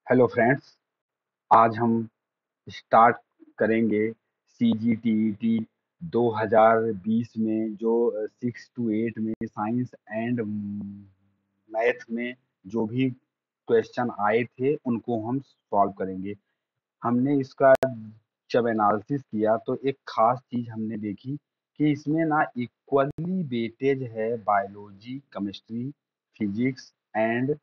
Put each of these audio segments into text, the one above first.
Hello friends. आज हम start करेंगे CGTET 2020 में जो 6 to 8 में साइंस एंड मैथ में जो भी क्वेश्चन आए थे उनको हम सॉल्व करेंगे। हमने इसका जब एनालिसिस किया तो एक खास चीज हमने देखी कि इसमें ना इक्वली वेटेज है biology, chemistry, physics and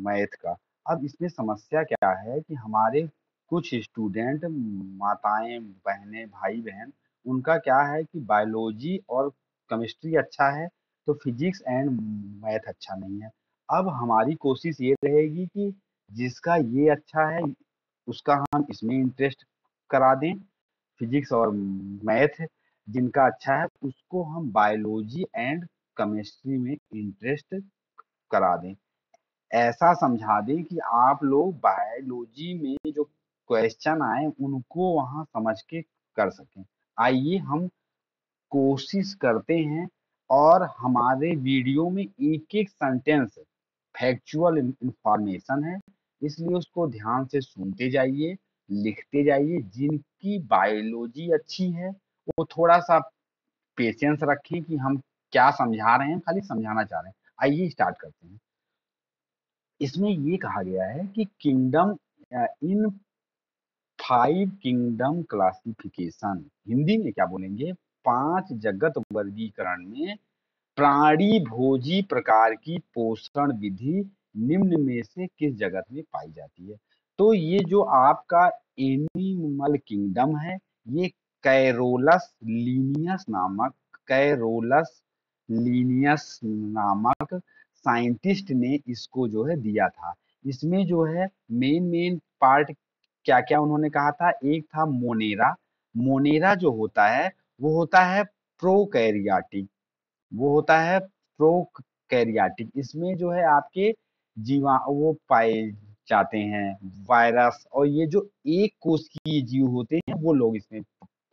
math का। अब इसमें समस्या क्या है कि हमारे कुछ स्टूडेंट, माताएं, बहनें, भाई बहन, उनका क्या है कि बायोलॉजी और केमिस्ट्री अच्छा है तो फिजिक्स एंड मैथ अच्छा नहीं है। अब हमारी कोशिश ये रहेगी कि जिसका ये अच्छा है उसका हम इसमें इंटरेस्ट करा दें, फिजिक्स और मैथ। जिनका अच्छा है उसको हम बायोलॉजी एंड केमिस्ट्री में इंटरेस्ट करा दें। ऐसा समझा दें कि आप लोग बायोलॉजी में जो क्वेश्चन आए उनको वहां समझ के कर सकें। आइए हम कोशिश करते हैं। और हमारे वीडियो में एक एक सेंटेंस फैक्चुअल इंफॉर्मेशन है, इसलिए उसको ध्यान से सुनते जाइए, लिखते जाइए। जिनकी बायोलॉजी अच्छी है वो थोड़ा सा पेशेंस रखें कि हम क्या समझा रहे हैं, खाली समझाना चाह रहे हैं। आइए स्टार्ट करते हैं। इसमें ये कहा गया है कि किंगडम इन 5 किंगडम क्लासिफिकेशन, हिंदी में क्या बोलेंगे, 5 जगत वर्गीकरण में प्राणी भोजी प्रकार की पोषण विधि निम्न में से किस जगत में पाई जाती है। तो ये जो आपका एनिमल किंगडम है, ये कैरोलस लीनियस नामक कैरोलस लीनियस नामक साइंटिस्ट ने इसको जो है दिया था। इसमें जो है मेन मेन पार्ट क्या क्या उन्होंने कहा था। एक था मोनेरा। मोनेरा जो होता है वो होता है प्रोकैरियोटिक, वो होता है प्रोकैरियोटिक। इसमें जो है आपके जीवा वो पाए जाते हैं, वायरस, और ये जो एक कोशिकीय जीव होते हैं वो लोग इसमें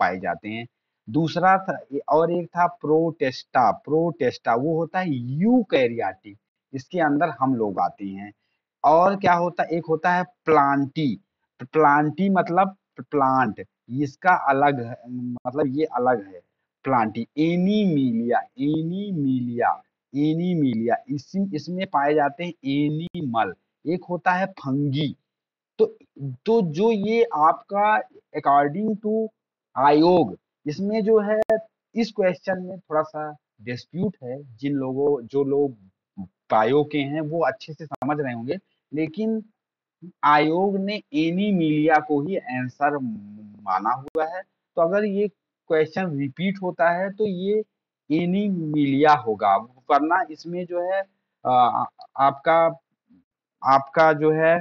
पाए जाते हैं। दूसरा था और एक था प्रोटेस्टा। प्रोटेस्टा वो होता है यूकैरियोटिक, इसके अंदर हम लोग आते हैं। और क्या होता है, एक होता है प्लांटी। प्लांटी मतलब प्लांट, इसका अलग है, मतलब ये अलग है। प्लांटी एनीमिलिया, एनीमिलिया, एनीमिलिया इसमें पाए जाते हैं एनिमल। एक होता है फंगी। तो जो ये आपका अकॉर्डिंग टू आयोग, इसमें जो है इस क्वेश्चन में थोड़ा सा डिस्प्यूट है। जिन लोगों जो लोग बायो के हैं वो अच्छे से समझ रहे होंगे, लेकिन आयोग ने एनीमिलिया को ही आंसर माना हुआ है। तो अगर ये क्वेश्चन रिपीट होता है तो ये एनीमिलिया होगा, वरना इसमें जो है आपका आपका जो है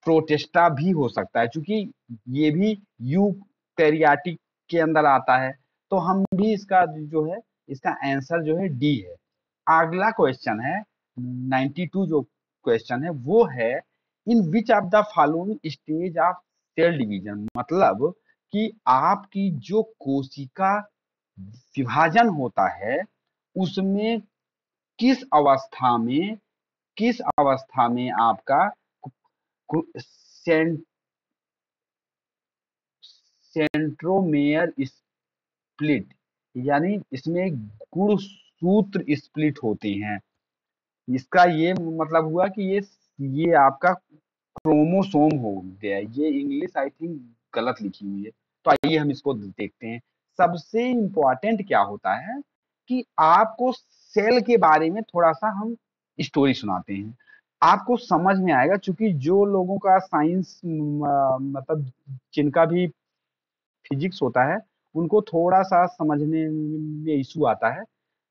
प्रोटेस्टा भी हो सकता है, क्योंकि ये भी यूकैरियोटिक के अंदर आता है। तो हम भी इसका जो है इसका आंसर जो है डी है। अगला क्वेश्चन है 92, जो क्वेश्चन है वो है in which of the following stage of cell division, मतलब कि आपकी जो कोशिका विभाजन होता है उसमें किस अवस्था में, किस अवस्था में आपका सें, सेंट्रोमेयर स्प्लिट, यानी इसमें गुणसूत्र स्प्लिट होते हैं। इसका ये मतलब हुआ कि ये आपका क्रोमोसोम हो गया। ये इंग्लिश आई थिंक गलत लिखी हुई है, तो आइए हम इसको देखते हैं। सबसे इंपॉर्टेंट क्या होता है कि आपको सेल के बारे में थोड़ा सा हम स्टोरी सुनाते हैं, आपको समझ में आएगा। क्योंकि जो लोगों का साइंस मतलब जिनका भी फिजिक्स होता है उनको थोड़ा सा समझने में इशू आता है।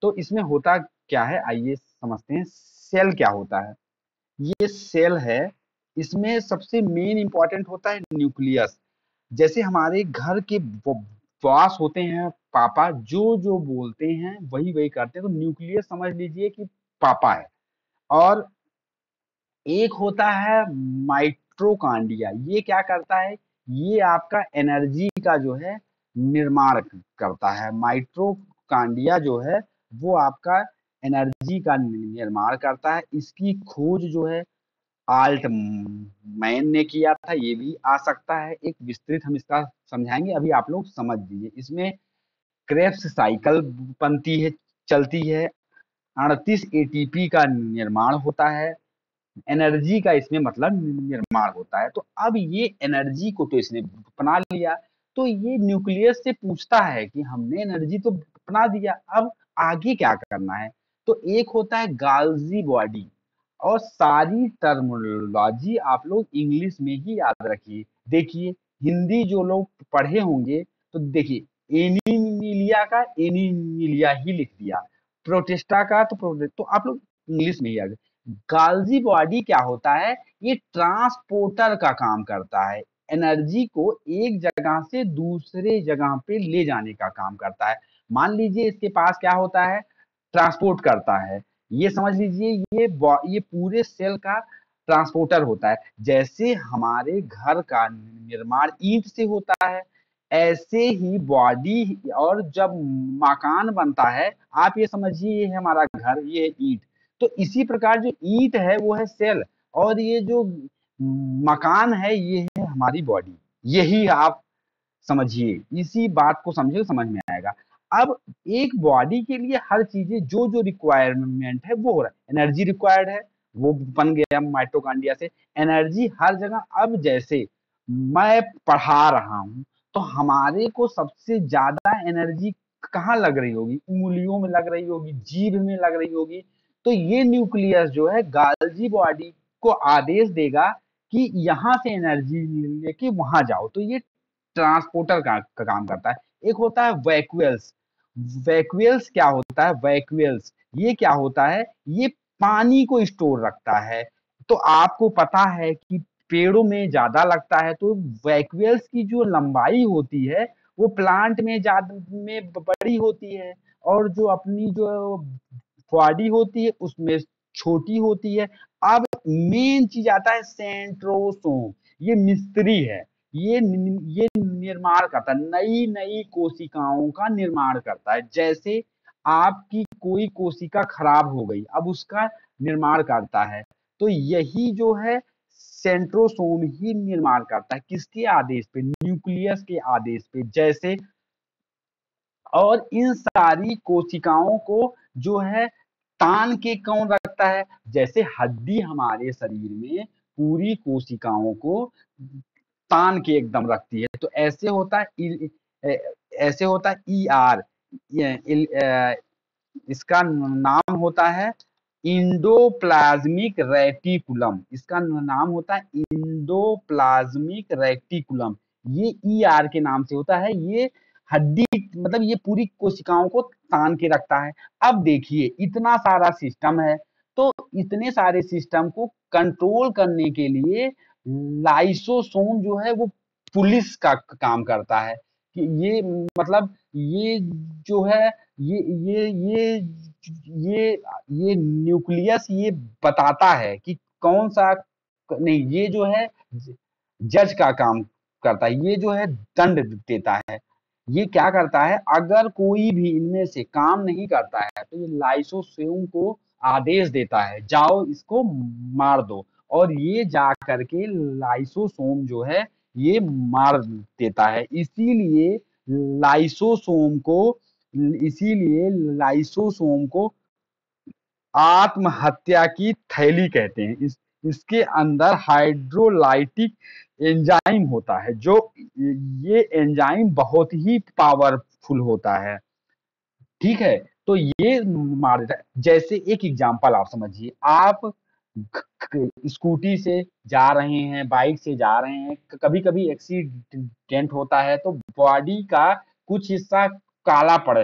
तो इसमें होता क्या है आइए समझते हैं। सेल क्या होता है, ये सेल है, इसमें सबसे मेन इंपॉर्टेंट होता है न्यूक्लियस। जैसे हमारे घर के बॉस होते हैं पापा, जो जो बोलते हैं वही वही करते हैं, तो न्यूक्लियस समझ लीजिए कि पापा है। और एक होता है माइट्रोकांडिया, ये क्या करता है, ये आपका एनर्जी का जो है निर्माण करता है। माइट्रोकांडिया जो है वो आपका एनर्जी का निर्माण करता है। इसकी खोज जो है आल्ट मैन ने किया था, ये भी आ सकता है। एक विस्तृत हम इसका समझाएंगे, अभी आप लोग समझ लीजिए। इसमें क्रेब्स साइकिल बनती है, चलती है, 38 एटीपी का निर्माण होता है, एनर्जी का इसमें मतलब निर्माण होता है। तो अब ये एनर्जी को तो इसने बना लिया, तो ये न्यूक्लियस से पूछता है कि हमने एनर्जी तो बना दिया, अब आगे क्या करना है। तो एक होता है गाल्जी बॉडी, और सारी टर्मिनोलॉजी आप लोग इंग्लिश में ही याद रखिए। देखिए, हिंदी जो लोग पढ़े होंगे तो देखिए, एनीमिलिया का एनीमिलिया ही लिख दिया, प्रोटेस्टा का तो प्रोटेस्ट, तो आप लोग इंग्लिश में ही याद। गाल्जी बॉडी क्या होता है, ये ट्रांसपोर्टर का काम करता है, एनर्जी को एक जगह से दूसरे जगह पे ले जाने का काम करता है। मान लीजिए इसके पास क्या होता है, ट्रांसपोर्ट करता है, ये समझ लीजिए, ये पूरे सेल का ट्रांसपोर्टर होता है। जैसे हमारे घर का निर्माण ईंट से होता है, ऐसे ही बॉडी और जब मकान बनता है, आप ये समझिए ये है हमारा घर, ये है ईंट। तो इसी प्रकार जो ईंट है वो है सेल, और ये जो मकान है ये है हमारी बॉडी। यही आप समझिए, इसी बात को समझिए, समझ में आएगा। अब एक बॉडी के लिए हर चीजें जो जो रिक्वायरमेंट है वो हो रहा है। एनर्जी रिक्वायर्ड है, वो बन गया माइटोकॉन्ड्रिया से। एनर्जी हर जगह, अब जैसे मैं पढ़ा रहा हूं, तो हमारे को सबसे ज्यादा एनर्जी कहाँ लग रही होगी, उंगलियों में लग रही होगी, जीभ में लग रही होगी। तो ये न्यूक्लियस जो है गाल्जी बॉडी को आदेश देगा कि यहाँ से एनर्जी लेके वहां जाओ, तो ये ट्रांसपोर्टर का काम करता है। एक होता है वैक्यूल्स। वैक्यूल्स क्या होता है, वैक्यूल्स ये क्या होता है, ये पानी को स्टोर रखता है। तो आपको पता है कि पेड़ों में ज्यादा लगता है, तो वैक्यूल्स की जो लंबाई होती है वो प्लांट में ज्यादा में बड़ी होती है, और जो अपनी जो बॉडी होती है उसमें छोटी होती है। अब मेन चीज आता है सेंट्रोसोम, ये मिस्त्री है, ये निर्माण करता है, नई नई कोशिकाओं का निर्माण करता है। जैसे आपकी कोई कोशिका खराब हो गई, अब उसका निर्माण करता है, तो यही जो है सेंट्रोसोम ही निर्माण करता है, किसके आदेश पे, न्यूक्लियस के आदेश पे। जैसे, और इन सारी कोशिकाओं को जो है तान के कौन रखता है, जैसे हड्डी हमारे शरीर में पूरी कोशिकाओं को तान के एकदम रखती है, तो ऐसे होता है ऐसे होता है ई आर, इसका नाम होता है इंडोप्लाज्मिक रेटिकुलम, इसका नाम होता है इंडोप्लाज्मिक रेटिकुलम। ये ई आर के नाम से होता है, ये हड्डी मतलब ये पूरी कोशिकाओं को तान के रखता है। अब देखिए इतना सारा सिस्टम है, तो इतने सारे सिस्टम को कंट्रोल करने के लिए लाइसोसोम जो है वो पुलिस का काम करता है, कि ये मतलब ये जो है ये ये ये ये ये न्यूक्लियस ये बताता है कि कौन सा, नहीं ये जो है जज का काम करता है, ये जो है दंड देता है। ये क्या करता है, अगर कोई भी इनमें से काम नहीं करता है तो ये लाइसोसोम को आदेश देता है, जाओ इसको मार दो, और ये जा करके लाइसोसोम जो है ये मार देता है। लाइसोसोम को इसीलिए लाइसोसोम को आत्महत्या की थैली कहते हैं। इसके अंदर हाइड्रोलाइटिक एंजाइम होता है, जो ये एंजाइम बहुत ही पावरफुल होता है। ठीक है, तो ये मार देता है। जैसे एक एग्जांपल आप समझिए, आप स्कूटी से जा रहे हैं, बाइक से जा रहे हैं, कभी कभी एक्सीडेंट होता है तो बॉडी का कुछ हिस्सा काला पड़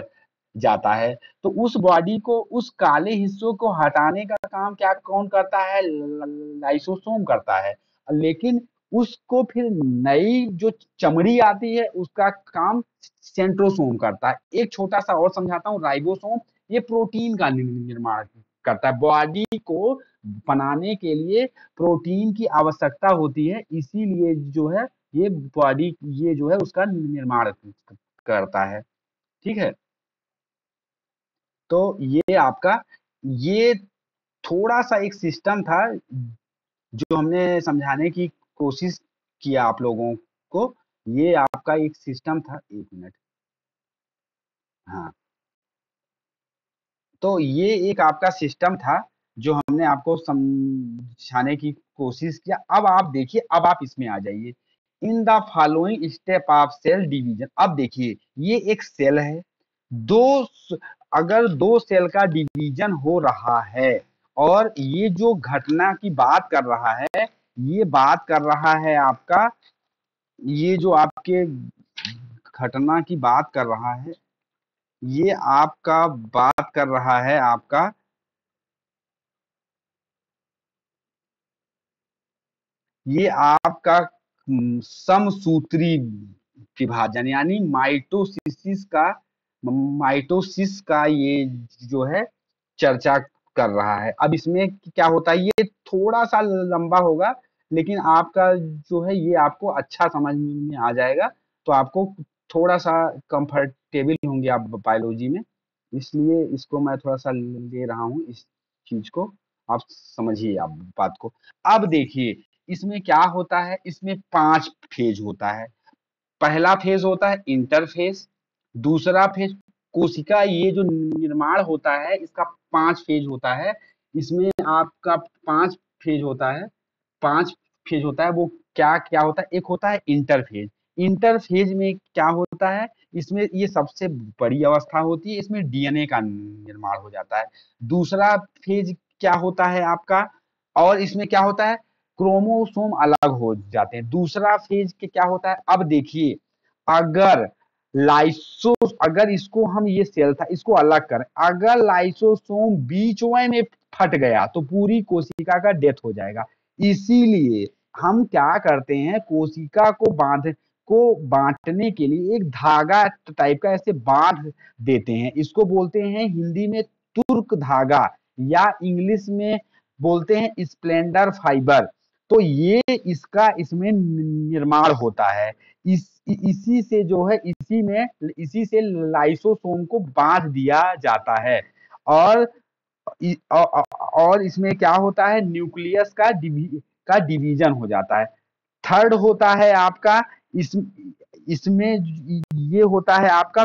जाता है, तो उस बॉडी को, उस काले हिस्सों को हटाने का काम क्या कौन करता है, लाइसोसोम करता है। लेकिन उसको फिर नई जो चमड़ी आती है उसका काम सेंट्रोसोम करता है। एक छोटा सा और समझाता हूँ, राइबोसोम ये प्रोटीन का निर्माण करता है, बॉडी को बनाने के लिए प्रोटीन की आवश्यकता होती है, इसीलिए जो है ये बॉडी ये जो है उसका निर्माण करता है। ठीक है, तो ये आपका ये थोड़ा सा एक सिस्टम था जो हमने समझाने की कोशिश किया आप लोगों को, ये आपका एक सिस्टम था। 1 मिनट। हाँ, तो ये एक आपका सिस्टम था, जो हमने आपको समझाने की कोशिश किया। अब आप देखिए, अब आप इसमें आ जाइए। In the following step of cell division. अब देखिए, ये एक सेल है। दो स- अगर दो सेल का डिवीजन हो रहा है, और ये जो घटना की बात कर रहा है, ये बात कर रहा है आपका, ये जो आपके घटना की बात कर रहा है, ये आपका बात कर रहा है आपका, ये आपका समसूत्री विभाजन, यानी माइटोसिस का ये जो है चर्चा कर रहा है। अब इसमें क्या होता है, ये थोड़ा सा लंबा होगा, लेकिन आपका जो है ये आपको अच्छा समझ में आ जाएगा। तो आपको थोड़ा सा कंफर्टेबल होंगे आप बायोलॉजी में, इसलिए इसको मैं थोड़ा सा ले रहा हूँ इस चीज को। आप समझिए आप बात को। अब देखिए, इसमें क्या होता है, इसमें 5 फेज होता है। पहला फेज होता है इंटरफेज। दूसरा फेज कोशिका, ये जो निर्माण होता है इसका 5 फेज होता है। इसमें आपका 5 फेज होता है। 5 फेज होता है, वो क्या क्या होता है। एक होता है इंटरफेज। इंटरफेज में क्या होता है, इसमें ये सबसे बड़ी अवस्था होती है, इसमें डीएनए का निर्माण हो जाता है। दूसरा फेज क्या होता है आपका, और इसमें क्या होता है, क्रोमोसोम अलग हो जाते हैं। दूसरा फेज के क्या होता है, अब देखिए, अगर लाइसो अगर इसको हम, ये सेल था, इसको अलग करें, अगर लाइसोसोम बीचों में फट गया तो पूरी कोशिका का डेथ हो जाएगा। इसीलिए हम क्या करते हैं, कोशिका को बांटने के लिए एक धागा टाइप का ऐसे बांध देते हैं। इसको बोलते हैं हिंदी में तुर्क धागा, या इंग्लिश में बोलते हैं स्प्लेंडर फाइबर। तो ये इसका इसमें निर्माण होता है। इसी से जो है, इसी से लाइसोसोम को बांध दिया जाता है। और और इसमें क्या होता है, न्यूक्लियस का डिवीजन हो जाता है। थर्ड होता है आपका, इस इसमें ये होता है आपका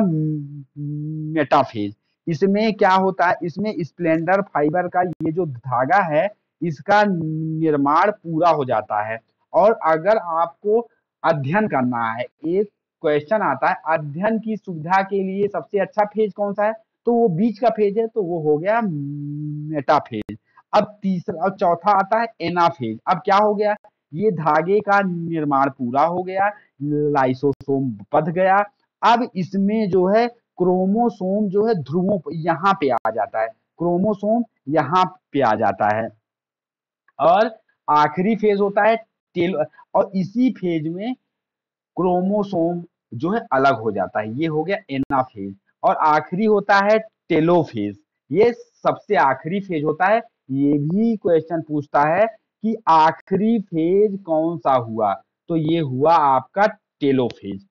मेटाफेज। इसमें क्या होता है, इसमें स्प्लेंडर फाइबर का ये जो धागा है, इसका निर्माण पूरा हो जाता है। और अगर आपको अध्ययन करना है, एक क्वेश्चन आता है, अध्ययन की सुविधा के लिए सबसे अच्छा फेज कौन सा है, तो वो बीच का फेज है, तो वो हो गया मेटाफेज। अब तीसरा और चौथा आता है एनाफेज। अब क्या हो गया, ये धागे का निर्माण पूरा हो गया, लाइसोसोम बध गया। अब इसमें जो है क्रोमोसोम जो है ध्रुवों यहाँ पे आ जाता है, क्रोमोसोम यहाँ पे आ जाता है। और आखिरी फेज होता है टेल, और इसी फेज में क्रोमोसोम जो है अलग हो जाता है। ये हो गया एनाफेज। और आखिरी होता है टेलोफेज। ये सबसे आखिरी फेज होता है। ये भी क्वेश्चन पूछता है कि आखिरी फेज कौन सा हुआ, तो ये हुआ आपका टेलोफेज।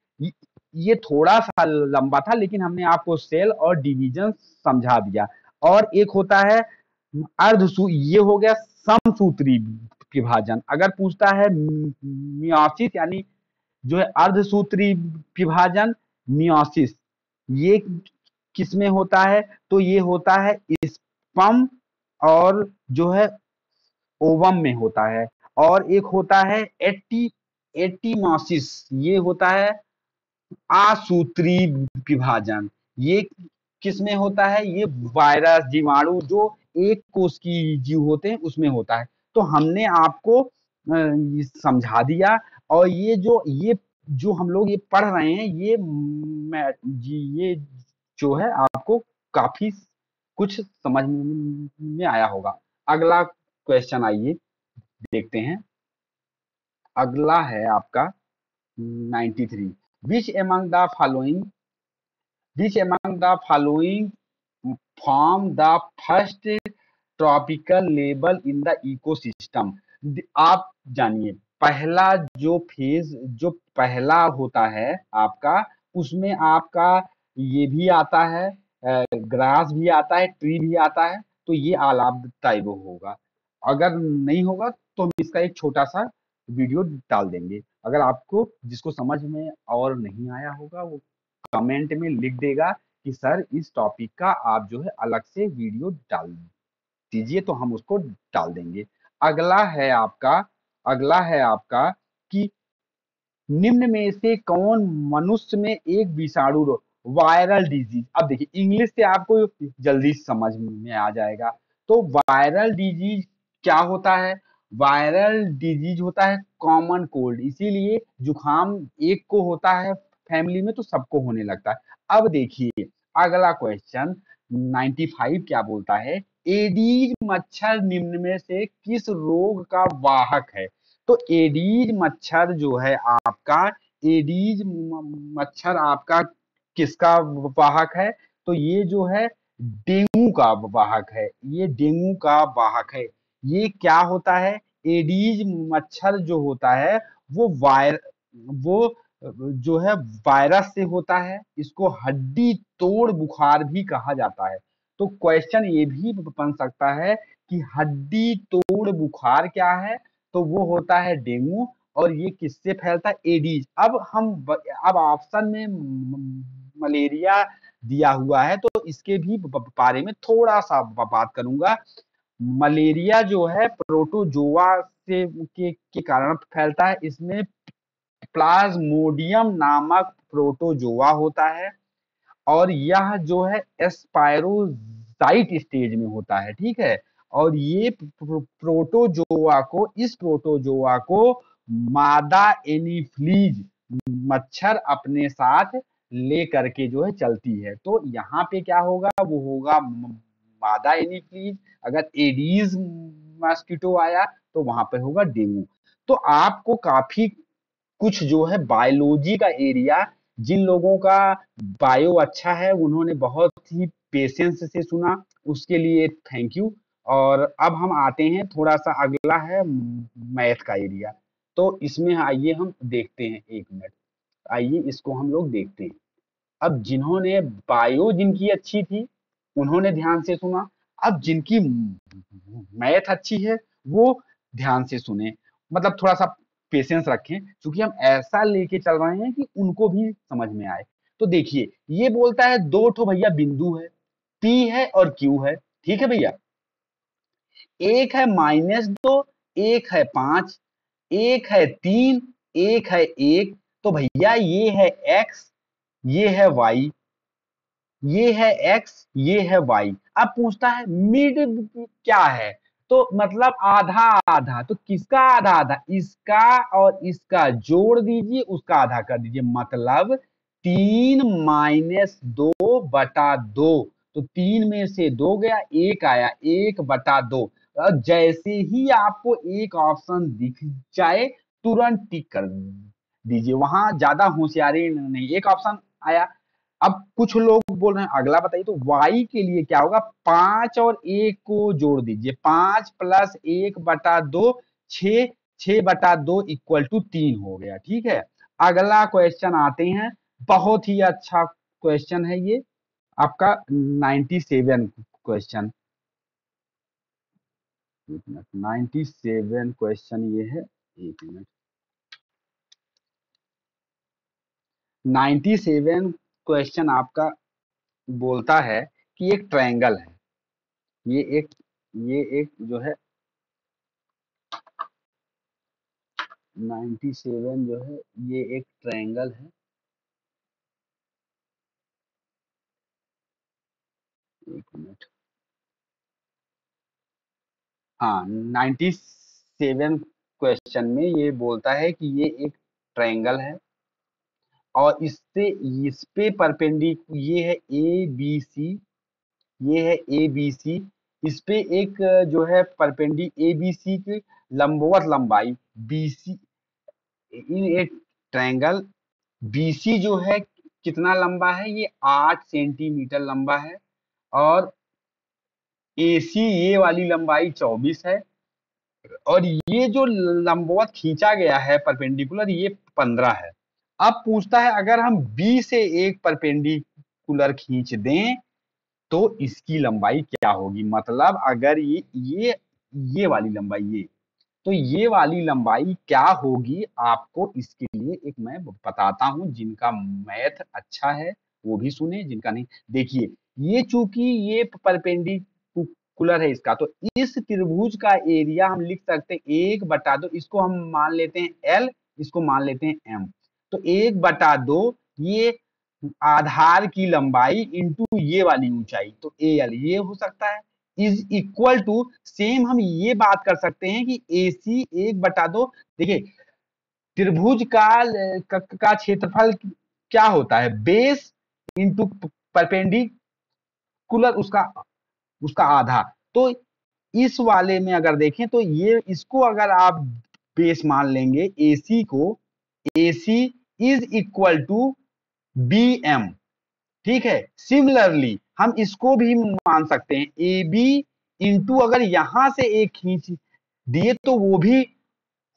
ये थोड़ा सा लंबा था, लेकिन हमने आपको सेल और डिवीजन समझा दिया। और एक होता है ये हो गया समसूत्री विभाजन। अगर पूछता है मियोसिस, यानी जो है अर्धसूत्री विभाजन, मियोसिस, ये किसमें होता है, तो ये होता है स्पर्म और जो है ओवम में होता है। और एक होता है एटीमोसिस, ये होता है आसूत्री विभाजन। ये किसमें होता है, ये वायरस जीवाणु जो एक कोष की जीव होते हैं उसमें होता है। तो हमने आपको ये समझा दिया। और ये जो हम लोग ये पढ़ रहे हैं, ये जो है आपको काफी कुछ समझ में आया होगा। अगला क्वेश्चन आइए देखते हैं। अगला है आपका 93। Which among the following Which among the following form the first tropical label in the ecosystem? आप जानिए, पहला जो फेज, जो पहला होता है आपका, उसमें आपका ये भी आता है, ग्रास भी आता है, ट्री भी आता है। तो ये आलाब टाइप होगा। अगर नहीं होगा तो हम इसका एक छोटा सा वीडियो डाल देंगे। अगर आपको जिसको समझ में और नहीं आया होगा वो कमेंट में लिख देगा कि सर इस टॉपिक का आप जो है अलग से वीडियो डाल दीजिए, तो हम उसको डाल देंगे। अगला है आपका अगला है आपका कि निम्न में से कौन मनुष्य में एक विषाणु रोग, वायरल डिजीज। अब देखिए इंग्लिश से आपको जल्दी समझ में आ जाएगा। तो वायरल डिजीज क्या होता है? वायरल डिजीज होता है कॉमन कोल्ड, इसीलिए जुकाम एक को होता है फैमिली में तो सबको होने लगता है। अब देखिए अगला क्वेश्चन 95 क्या बोलता है? एडीज मच्छर निम्न में से किस रोग का वाहक है? तो एडीज मच्छर जो है आपका, एडीज मच्छर आपका किसका वाहक है? तो ये जो है डेंगू का वाहक है, ये डेंगू का वाहक है। ये क्या होता है? एडीज मच्छर जो होता है वो वो जो है वायरस से होता है। इसको हड्डी तोड़ बुखार भी कहा जाता है। तो क्वेश्चन ये भी बन सकता है कि हड्डी तोड़ बुखार क्या है? तो वो होता है डेंगू। और ये किससे फैलता है? एडीज। अब ऑप्शन में मलेरिया दिया हुआ है तो इसके भी बारे में थोड़ा सा बात करूंगा। मलेरिया जो है प्रोटोजोआ से के कारण फैलता है। इसमें प्लाज्मोडियम नामक प्रोटोजोआ होता है और यह जो है स्पायरोजाइट स्टेज में होता है, ठीक है। और ये प्रोटोजोआ को मादा एनीफ्लीज मच्छर अपने साथ ले करके जो है चलती है। तो यहाँ पे क्या होगा? वो होगा मादा एनीफ्लीज। अगर एडीज मस्किटो आया तो वहां पे होगा डेंगू। तो आपको काफी कुछ जो है बायोलॉजी का एरिया, जिन लोगों का बायो अच्छा है उन्होंने बहुत ही पेशेंस से सुना, उसके लिए थैंक यू। और अब हम आते हैं थोड़ा सा अगला है मैथ का एरिया। तो इसमें आइए हम देखते हैं, एक मिनट, आइए इसको हम लोग देखते हैं। अब जिन्होंने बायो जिनकी अच्छी थी उन्होंने ध्यान से सुना। अब जिनकी मैथ अच्छी है वो ध्यान से सुने, मतलब थोड़ा सा पेशेंस रखें क्योंकि हम ऐसा लेके चल रहे हैं कि उनको भी समझ में आए। तो देखिए ये बोलता है दो ठो भैया बिंदु है, पी है और क्यू है, ठीक है भैया। एक है -2, एक है 5, एक है 3, एक है 1। तो भैया ये है एक्स, ये है वाई, ये है एक्स, ये है वाई। अब पूछता है मिड क्या है? तो मतलब आधा आधा। तो किसका आधा आधा? इसका और इसका जोड़ दीजिए, उसका आधा कर दीजिए, मतलब 3-2/2। तो 3 में से 2 गया, 1 आया, 1/2। और जैसे ही आपको एक ऑप्शन दिख जाए तुरंत टिक कर दीजिए, वहां ज्यादा होशियारी नहीं। एक ऑप्शन आया। अब कुछ लोग बोल रहे हैं अगला बताइए। तो y के लिए क्या होगा? 5 और 1 को जोड़ दीजिए, 5 + 1/2, 6, 6/2 = 3 हो गया, ठीक है। अगला क्वेश्चन आते हैं, बहुत ही अच्छा क्वेश्चन है ये आपका 97 क्वेश्चन। 97 क्वेश्चन ये है, एक मिनट। 97 क्वेश्चन आपका बोलता है कि एक ट्रायंगल है, ये एक ये एक जो है 97 जो है ये एक ट्रायंगल है। एक मिनट। हाँ, 97 क्वेश्चन में ये बोलता है कि ये एक ट्रायंगल है और इससे इस पे परपेंडिकुलर ये है ए बी सी, ये है ए बी सी। इस पे एक जो है परपेंडि ए बी सी की लंबवत लंबाई बी सी, इन एक ट्रायंगल बीसी जो है कितना लंबा है? ये 8 सेंटीमीटर लंबा है। और एसी ये वाली लंबाई 24 है। और ये जो लंबवत खींचा गया है परपेंडिकुलर, ये 15 है। अब पूछता है अगर हम बी से एक परपेंडिकुलर खींच दें तो इसकी लंबाई क्या होगी? मतलब अगर ये वाली लंबाई ये, तो ये वाली लंबाई क्या होगी आपको इसके लिए एक मैं बताता हूं, जिनका मैथ अच्छा है वो भी सुने, जिनका नहीं देखिए। ये चूंकि ये परपेंडिकुलर है इसका, तो इस त्रिभुज का एरिया हम लिख सकते हैं 1/2, इसको हम मान लेते हैं एल, इसको मान लेते हैं एम। तो 1/2 ये आधार की लंबाई इंटू ये वाली ऊंचाई, तो ए एल ये हो सकता है, इज इक्वल टू, सेम हम ये बात कर सकते हैं कि ए सी 1/2, देखिए त्रिभुज का क्षेत्रफल क्या होता है, बेस इंटू परपेंडिकुलर उसका उसका आधा। तो इस वाले में अगर देखें तो ये इसको अगर आप बेस मान लेंगे AC को, AC is equal to BM, ठीक है। सिमिलरली हम इसको भी मान सकते हैं AB इंटू, अगर यहां से एक खींच दिए तो वो भी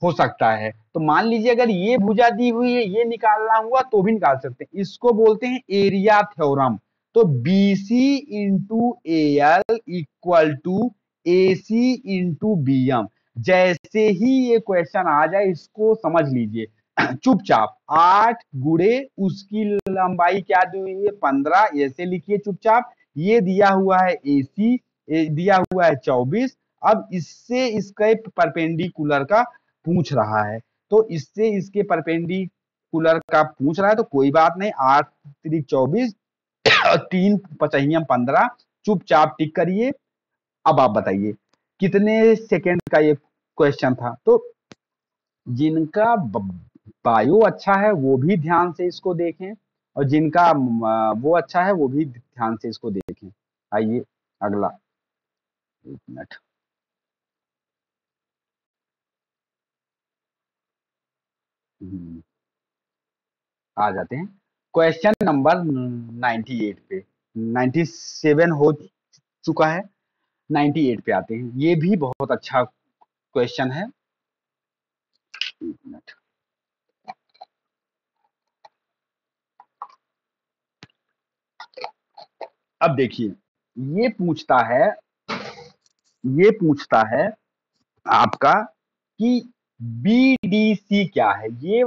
हो सकता है। तो मान लीजिए अगर ये भुजा दी हुई है, ये निकालना हुआ तो भी निकाल सकते हैं, इसको बोलते हैं एरिया थ्योरम। तो BC into AL equal to AC into BM। जैसे ही ये क्वेश्चन आ जाए इसको समझ लीजिए चुपचाप, 8 गुड़े उसकी लंबाई क्या दी हुई है 15, ऐसे लिखिए चुपचाप। ये दिया हुआ है AC, दिया हुआ है 24। अब इससे इसके परपेंडिकुलर का पूछ रहा है, तो इससे इसके परपेंडिकुलर का पूछ रहा है, तो कोई बात नहीं, 8 3 24 और 3 पचहियम 15, चुपचाप टिक करिए। अब आप बताइए कितने सेकंड का ये क्वेश्चन था। तो जिनका बायो अच्छा है वो भी ध्यान से इसको देखें, और जिनका वो अच्छा है वो भी ध्यान से इसको देखें। आइए अगला, एक मिनट। आ जाते हैं क्वेश्चन नंबर 98 पे। 97 हो चुका है, 98 पे आते हैं। ये भी बहुत अच्छा क्वेश्चन है, एक मिनट। अब देखिए, ये पूछता है ये पूछता है आपका कि BDC क्या है, ये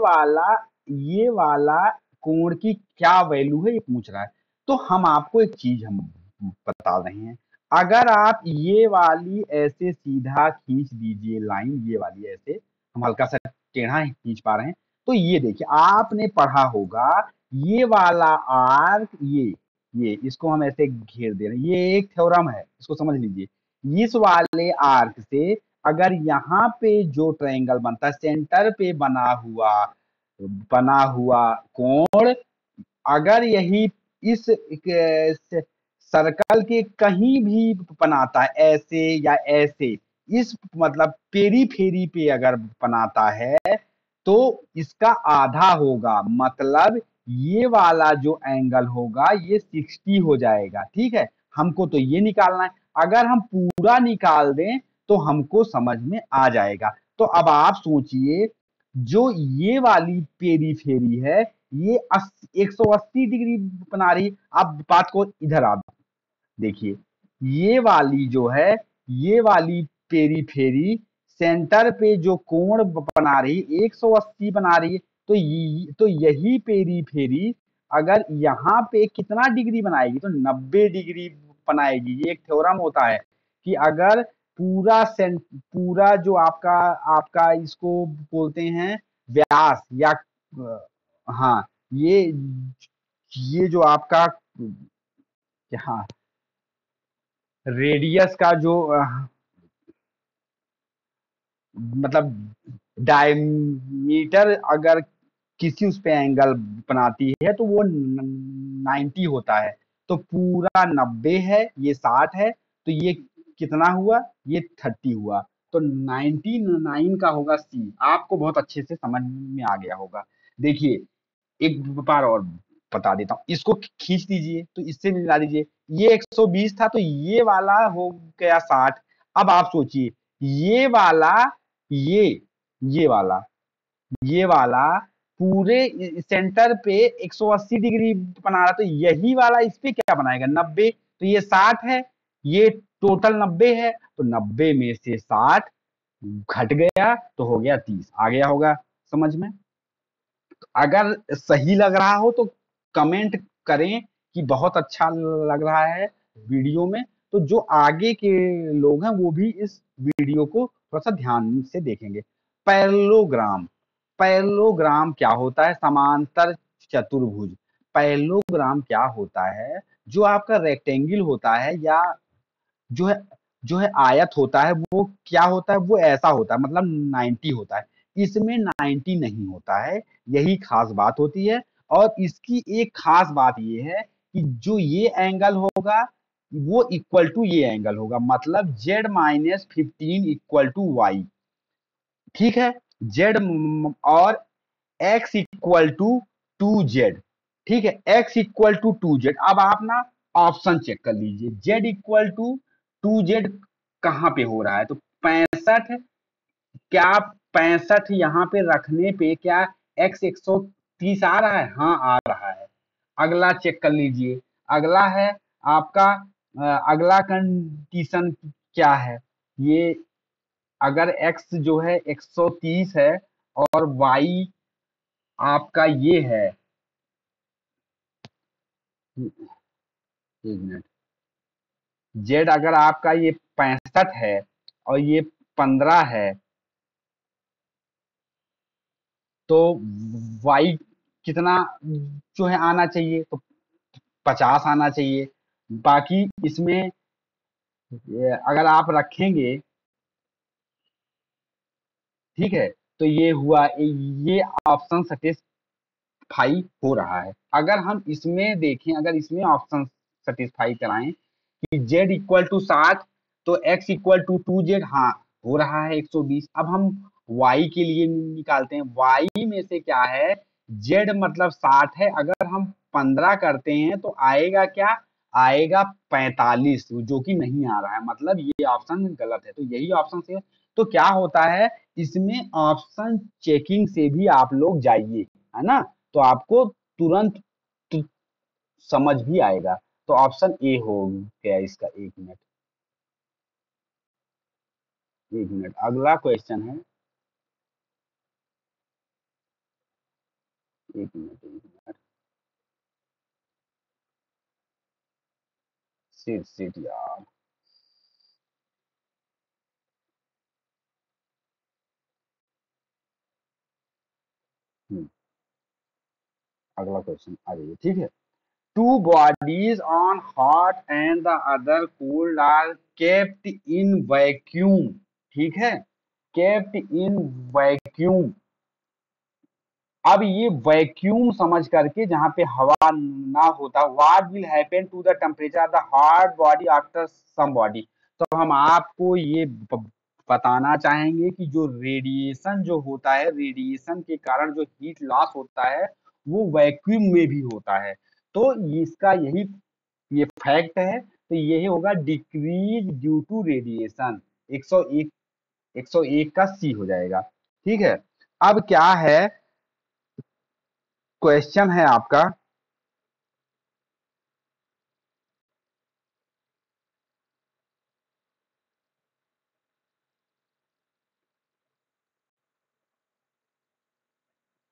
वाला कोण की क्या वैल्यू है, ये पूछ रहा है। तो हम आपको एक चीज हम बता रहे हैं, अगर आप ये वाली ऐसे सीधा खींच दीजिए लाइन, ये वाली ऐसे, हम हल्का सा टेढ़ा खींच पा रहे हैं, तो ये देखिए आपने पढ़ा होगा, ये वाला आर्क, ये इसको हम ऐसे घेर दे रहे हैं, ये एक थ्योरम है, इसको समझ लीजिए। इस वाले आर्क से अगर यहाँ पे जो ट्रायंगल बनता है, सेंटर पे बना हुआ कोण, अगर यही इस सर्कल के कहीं भी बनाता है, ऐसे या ऐसे, इस मतलब पेरीफेरी पे अगर बनाता है, तो इसका आधा होगा, मतलब ये वाला जो एंगल होगा ये 60 हो जाएगा, ठीक है। हमको तो ये निकालना है, अगर हम पूरा निकाल दें तो हमको समझ में आ जाएगा। तो अब आप सोचिए, जो ये वाली पेरीफेरी है ये 180 डिग्री बना रही है। आप बात को इधर आप देखिए, ये वाली जो है, ये वाली पेरीफेरी सेंटर पे जो कोण बना रही 180 बना रही है, तो यही पेरीफेरी अगर यहाँ पे कितना डिग्री बनाएगी, तो 90 डिग्री बनाएगी। ये एक थ्योरम होता है कि अगर पूरा जो आपका आपका इसको बोलते हैं व्यास, या हाँ, ये जो आपका, हाँ, रेडियस का जो मतलब डायमीटर अगर किसी उस पे एंगल बनाती है तो वो 90 होता है, तो पूरा 90 है, ये 60 है, तो ये कितना हुआ, ये 30 हुआ, तो 99 का होगा C। आपको बहुत अच्छे से समझ में आ गया होगा। देखिए एक बार और बता देता हूँ, इसको खींच दीजिए तो इससे मिला दीजिए, ये 120 था तो ये वाला हो गया 60। अब आप सोचिए, ये वाला, ये ये वाला ये वाला पूरे सेंटर पे 180 डिग्री बना रहा, तो यही वाला इस पे क्या बनाएगा 90, तो ये 60 है, ये टोटल 90 है तो 90 में से 60 घट गया तो हो गया 30, आ गया होगा समझ में। अगर सही लग रहा हो तो कमेंट करें कि बहुत अच्छा लग रहा है वीडियो में, तो जो आगे के लोग हैं वो भी इस वीडियो को थोड़ा सा ध्यान से देखेंगे। पैरेललोग्राम, पैरेललोग्राम क्या होता है? समांतर चतुर्भुज। पैरेललोग्राम क्या होता है? जो आपका रेक्टेंगल होता है या जो है जो है आयत होता है, वो क्या होता है? वो ऐसा होता है, मतलब 90 होता है। इसमें 90 नहीं होता है, यही खास बात होती है। और इसकी एक खास बात ये है कि जो ये एंगल होगा वो इक्वल टू ये एंगल होगा, मतलब Z-15 इक्वल टू वाई। ठीक है, जेड और एक्स इक्वल टू 2Z। ठीक है, एक्स इक्वल टू 2Z। अब आप ना ऑप्शन चेक कर लीजिए, जेड इक्वल टू 2Z कहाँ पे हो रहा है? तो 65, क्या 65 यहाँ पे रखने पे क्या एक्स 130 आ रहा है? हाँ आ रहा है। अगला चेक कर लीजिए, अगला है आपका अगला कंडीशन क्या है? ये अगर x जो है 130 है और y आपका ये है, एक मिनट, z अगर आपका ये 65 है और ये 15 है तो y कितना जो है आना चाहिए? तो 50 आना चाहिए। बाकी इसमें अगर आप रखेंगे, ठीक है, तो ये हुआ, ये ऑप्शन सेटिस्फाई हो रहा है। अगर हम इसमें देखें, अगर इसमें ऑप्शन सेटिस्फाई कराएं कि z इक्वल टू 60 तो x इक्वल टू 2Z, हाँ हो रहा है 120। अब हम y के लिए निकालते हैं, y में से क्या है? z मतलब 60 है, अगर हम 15 करते हैं तो आएगा क्या? आएगा 45, जो कि नहीं आ रहा है, मतलब ये ऑप्शन गलत है। तो यही ऑप्शन से, तो क्या होता है इसमें, ऑप्शन चेकिंग से भी आप लोग जाइए, है ना, तो आपको तुरंत समझ भी आएगा। तो ऑप्शन ए हो गया इसका। एक मिनट, एक मिनट, अगला क्वेश्चन है, एक मिनट, एक मिनट, सीट सीट यार। हम्म, अगला क्वेश्चन आ जाइए, ठीक है। Two bodies on hot and the other cold are kept in vacuum, ठीक है, केप्ट इन वैक्यूम। अब ये वैक्यूम समझ करके, जहां पे हवा ना होता, what will happen to the temperature the hot body after some body. तो हम आपको ये बताना चाहेंगे कि जो रेडिएशन जो होता है, रेडिएशन के कारण जो हीट लॉस होता है वो वैक्यूम में भी होता है। तो इसका यही ये फैक्ट है, तो यही होगा डिक्रीज ड्यू टू रेडिएशन। 101, 101 का सी हो जाएगा। ठीक है, अब क्या है, क्वेश्चन है आपका,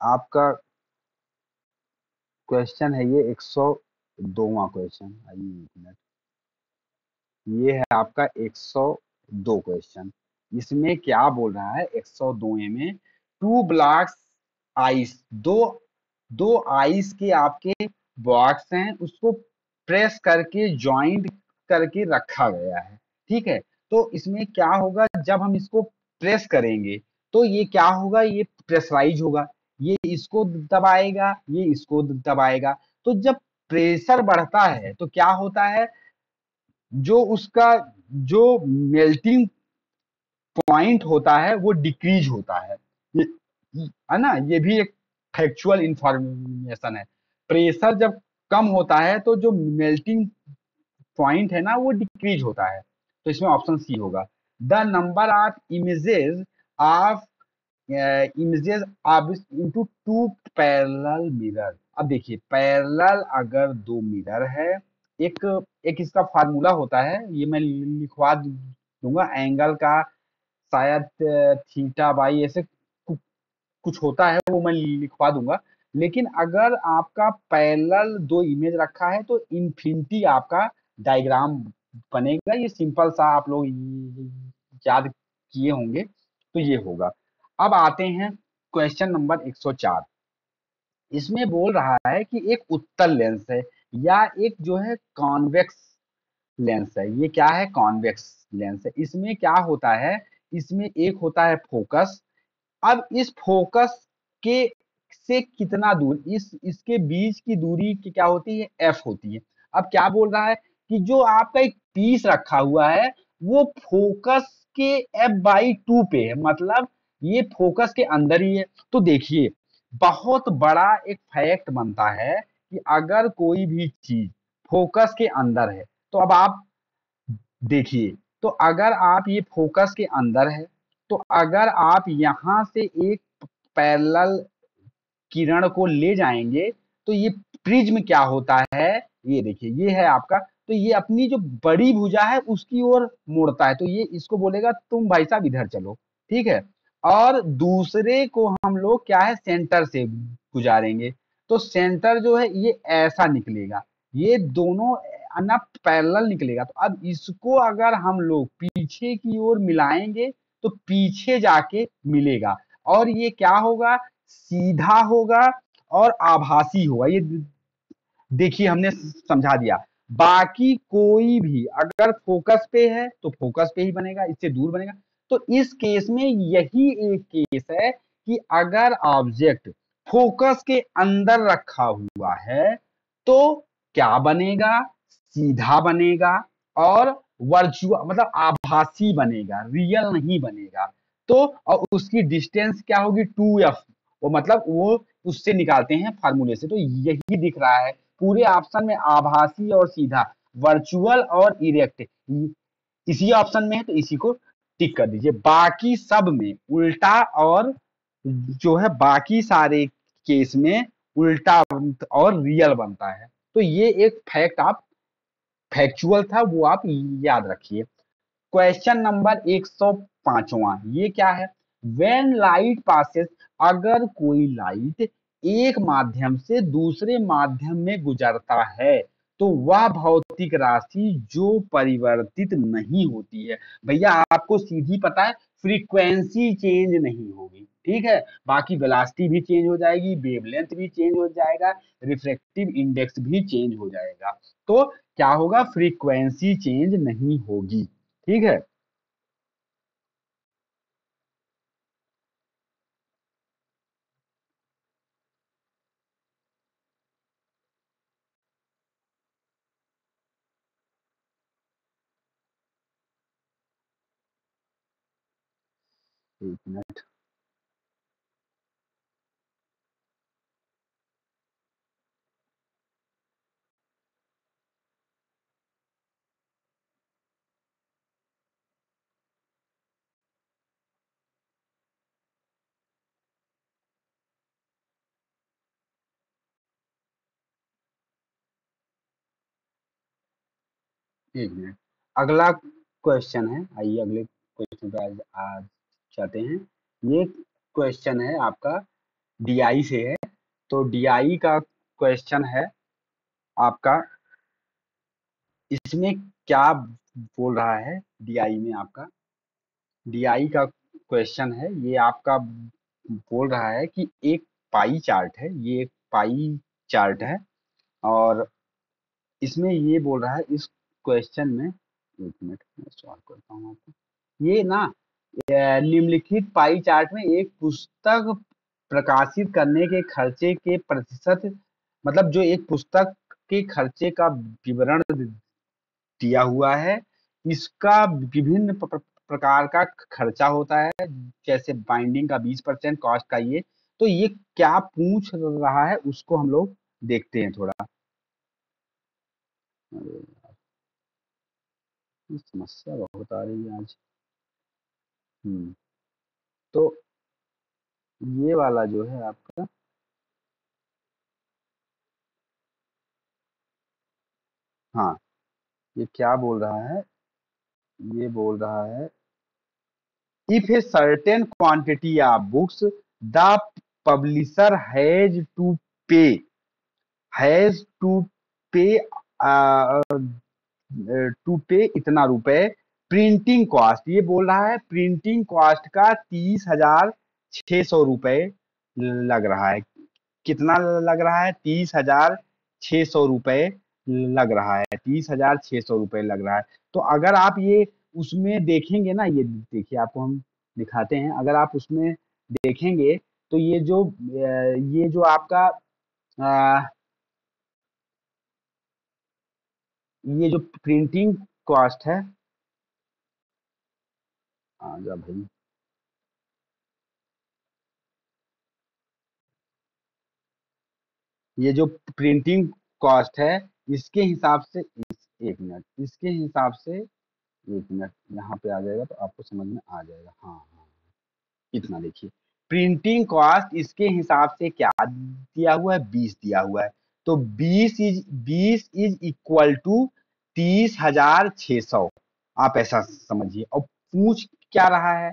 आपका क्वेश्चन है ये 102वां क्वेश्चन। आइए एक मिनट, ये है आपका 102 क्वेश्चन। इसमें क्या बोल रहा है 102 में? टू ब्लॉक्स आइस, दो दो आइस के आपके बॉक्स हैं, उसको प्रेस करके ज्वाइंट करके रखा गया है। ठीक है, तो इसमें क्या होगा, जब हम इसको प्रेस करेंगे तो ये क्या होगा, ये प्रेशराइज होगा, ये इसको दबाएगा, ये इसको दबाएगा। तो जब प्रेशर बढ़ता है तो क्या होता है, जो उसका जो मेल्टिंग पॉइंट होता है वो डिक्रीज होता है। ये है ना, ये भी एक फैक्चुअल इंफॉर्मेशन है। प्रेशर जब कम होता है तो जो मेल्टिंग पॉइंट है ना वो डिक्रीज होता है। तो इसमें ऑप्शन सी होगा। The number of of images of into two parallel mirror. अब देखिए, पैरेलल अगर दो मिरर है, एक एक इसका फार्मूला होता है, ये मैं लिखवा दूंगा, एंगल का शायद थीटा बाई ऐसे कुछ होता है, वो मैं लिखवा दूंगा। लेकिन अगर आपका पैरेलल दो इमेज रखा है तो इन्फिनिटी आपका डायग्राम बनेगा। ये सिंपल सा आप लोग याद किए होंगे, तो ये होगा। अब आते हैं क्वेश्चन नंबर 104। इसमें बोल रहा है कि एक उत्तल लेंस है या एक जो है कॉन्वेक्स लेंस है। ये क्या है? कॉन्वेक्स लेंस है। इसमें क्या होता है, इसमें एक होता है फोकस। अब इस फोकस के से कितना दूर, इस इसके बीच की दूरी की क्या होती है? एफ होती है। अब क्या बोल रहा है कि जो आपका एक पीस रखा हुआ है वो फोकस के f/2 पे है, मतलब ये फोकस के अंदर ही है। तो देखिए, बहुत बड़ा एक फैक्ट बनता है कि अगर कोई भी चीज फोकस के अंदर है, तो अब आप देखिए, तो अगर आप ये फोकस के अंदर है, तो अगर आप यहां से एक पैरेलल किरण को ले जाएंगे, तो ये प्रिज्म क्या होता है, ये देखिए, ये है आपका, तो ये अपनी जो बड़ी भुजा है उसकी ओर मुड़ता है, तो ये इसको बोलेगा तुम भाई साहब इधर चलो, ठीक है। और दूसरे को हम लोग क्या है, सेंटर से गुजारेंगे, तो सेंटर जो है ये ऐसा निकलेगा, ये दोनों ना पैरेलल निकलेगा। तो अब इसको अगर हम लोग पीछे की ओर मिलाएंगे तो पीछे जाके मिलेगा, और ये क्या होगा, सीधा होगा और आभासी होगा। ये देखिए, हमने समझा दिया। बाकी कोई भी अगर फोकस पे है तो फोकस पे ही बनेगा, इससे दूर बनेगा। तो इस केस में यही एक केस है कि अगर ऑब्जेक्ट फोकस के अंदर रखा हुआ है तो क्या बनेगा, सीधा बनेगा और वर्चुअल मतलब आभासी बनेगा, रियल नहीं बनेगा। तो और उसकी डिस्टेंस क्या होगी, 2f, वो मतलब वो उससे निकालते हैं फार्मूले से। तो यही दिख रहा है पूरे ऑप्शन में, आभासी और सीधा, वर्चुअल और इरेक्ट, इसी ऑप्शन में है, तो इसी को टिक कर दीजिए। बाकी सब में उल्टा, और जो है बाकी सारे केस में उल्टा और रियल बनता है। तो ये एक फैक्ट आप, फैक्चुअल था, वो आप याद रखिए। क्वेश्चन नंबर 105वां, ये क्या है, व्हेन लाइट पासेस, अगर कोई लाइट एक माध्यम से दूसरे माध्यम में गुजरता है तो वह भौतिक राशि जो परिवर्तित नहीं होती है। भैया आपको सीधी पता है, फ्रीक्वेंसी चेंज नहीं होगी, ठीक है, बाकी वेलोसिटी भी चेंज हो जाएगी, वेवलेंथ भी चेंज हो जाएगा, रिफ्रैक्टिव इंडेक्स भी चेंज हो जाएगा। तो क्या होगा, फ्रीक्वेंसी चेंज नहीं होगी, ठीक है। एक मिनट। एक मिनट। अगला क्वेश्चन है, आइए अगले क्वेश्चन पे आज आज जाते हैं। ये क्वेश्चन है आपका डीआई से है। तो डीआई का क्वेश्चन है आपका, इसमें क्या बोल रहा है, डीआई में आपका, डीआई का क्वेश्चन है, ये आपका बोल रहा है कि एक पाई चार्ट है, ये एक पाई चार्ट है, और इसमें ये बोल रहा है इस क्वेश्चन में, एक मिनट मैं सॉल्व करता हूँ आपको। ये ना निम्नलिखित पाई चार्ट में एक पुस्तक प्रकाशित करने के खर्चे के प्रतिशत, मतलब जो एक पुस्तक के खर्चे का विवरण दिया हुआ है, इसका विभिन्न प्रकार का खर्चा होता है, जैसे बाइंडिंग का 20%, कॉस्ट का ये। तो ये क्या पूछ रहा है उसको हम लोग देखते हैं थोड़ा। अरे, ये समस्या बहुत आ रही है आज। हम्म। तो ये वाला जो है आपका, हाँ, ये क्या बोल रहा है? ये बोल रहा है, if a certain quantity of books the publisher has to pay uh, to pay इतना रुपए प्रिंटिंग कॉस्ट, ये बोल रहा है प्रिंटिंग कॉस्ट का 30,600 रुपए लग रहा है। कितना लग रहा है? 30,600 रुपए लग रहा है, 30,600 रुपए लग रहा है। तो अगर आप ये उसमें देखेंगे ना, ये देखिए आपको हम दिखाते हैं, अगर आप उसमें देखेंगे तो ये जो आपका अ, ये जो प्रिंटिंग कॉस्ट है, आजा भाई, ये जो प्रिंटिंग कॉस्ट है इसके हिसाब से एक मिनट, इसके हिसाब से एक मिनट, यहाँ पे आ जाएगा तो आपको समझ में आ जाएगा। हाँ हाँ, इतना देखिए, प्रिंटिंग कॉस्ट इसके हिसाब से क्या दिया हुआ है? 20 दिया हुआ है। तो 20 इज इक्वल टू 30,600, आप ऐसा समझिए। और पूछ क्या रहा है?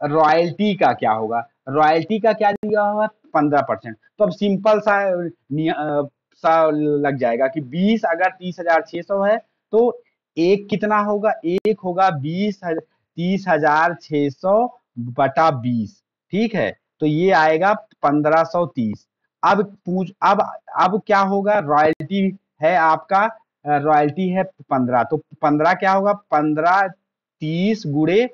रॉयल्टी का क्या होगा? रॉयल्टी का क्या दिया हुआ? 15%। तो अब सिंपल सा सा लग जाएगा कि 20 अगर 30,600 है तो एक कितना होगा? एक होगा 30,600 बटा 20, ठीक है? तो ये आएगा 1530। अब पूछ अब क्या होगा? रॉयल्टी है आपका, रॉयल्टी है 15, तो 15 क्या होगा? 15 30 गुणे